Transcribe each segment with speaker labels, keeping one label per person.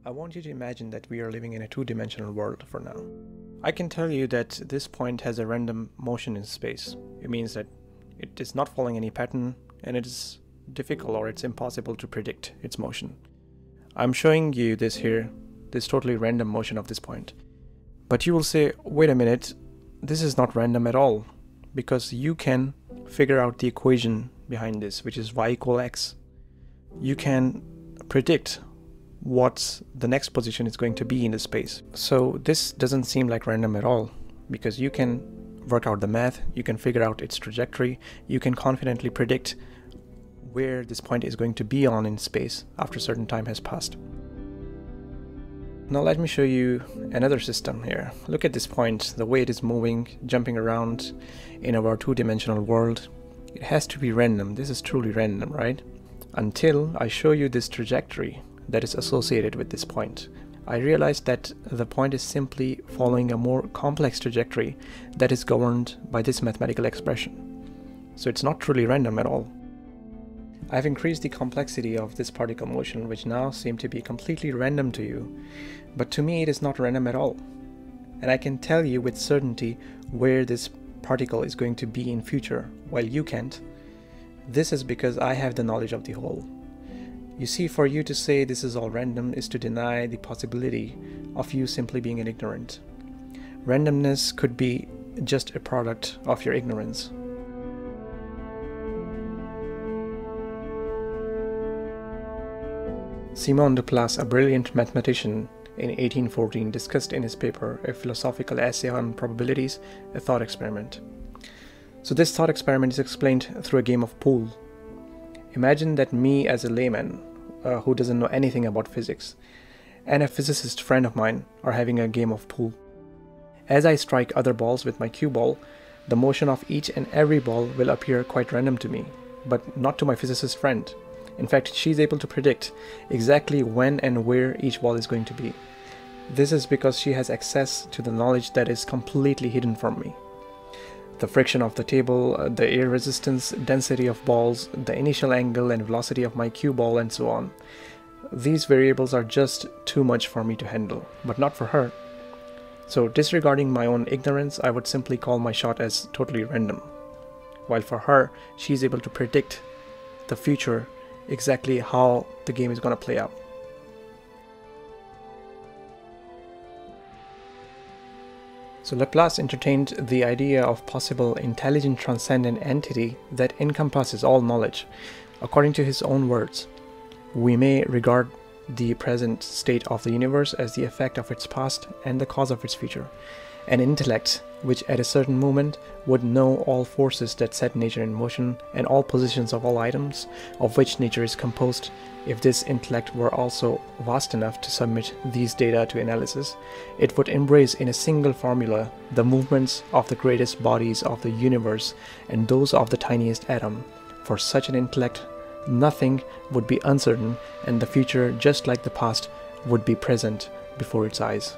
Speaker 1: I want you to imagine that we are living in a two-dimensional world for now. I can tell you that this point has a random motion in space. It means that it is not following any pattern, and it is difficult or it's impossible to predict its motion. I'm showing you this here, this totally random motion of this point. But you will say, wait a minute, this is not random at all, because you can figure out the equation behind this, which is y equal x. You can predict what the next position is going to be in the space. So this doesn't seem like random at all, because you can work out the math, you can figure out its trajectory, you can confidently predict where this point is going to be on in space after a certain time has passed. Now let me show you another system here. Look at this point, the way it is moving, jumping around in our two-dimensional world. It has to be random. This is truly random, right? Until I show you this trajectory that is associated with this point. I realized that the point is simply following a more complex trajectory that is governed by this mathematical expression. So it's not truly random at all. I've increased the complexity of this particle motion, which now seem to be completely random to you, but to me it is not random at all. And I can tell you with certainty where this particle is going to be in future, while you can't. This is because I have the knowledge of the whole. You see, for you to say this is all random is to deny the possibility of you simply being an ignorant. Randomness could be just a product of your ignorance. Simon Laplace, a brilliant mathematician in 1814, discussed in his paper, A Philosophical Essay on Probabilities, a thought experiment. So this thought experiment is explained through a game of pool. Imagine that me as a layman who doesn't know anything about physics and a physicist friend of mine are having a game of pool. As I strike other balls with my cue ball, the motion of each and every ball will appear quite random to me, but not to my physicist friend. In fact, she's able to predict exactly when and where each ball is going to be. This is because she has access to the knowledge that is completely hidden from me. The friction of the table, the air resistance, density of balls, the initial angle and velocity of my cue ball, and so on. These variables are just too much for me to handle, but not for her. So disregarding my own ignorance, I would simply call my shot as totally random. While for her, she's able to predict the future, exactly how the game is going to play out. So Laplace entertained the idea of possible intelligent transcendent entity that encompasses all knowledge. According to his own words, we may regard the present state of the universe as the effect of its past and the cause of its future. An intellect which at a certain moment would know all forces that set nature in motion and all positions of all items of which nature is composed. If this intellect were also vast enough to submit these data to analysis, it would embrace in a single formula the movements of the greatest bodies of the universe and those of the tiniest atom. For such an intellect, nothing would be uncertain, and the future, just like the past, would be present before its eyes.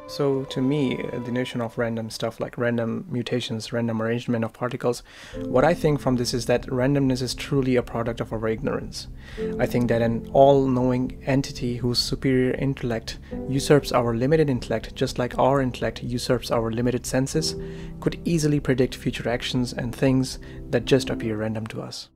Speaker 1: So to me, the notion of random stuff like random mutations, random arrangement of particles, what I think from this is that randomness is truly a product of our ignorance. I think that an all-knowing entity whose superior intellect usurps our limited intellect, just like our intellect usurps our limited senses, could easily predict future actions and things that just appear random to us.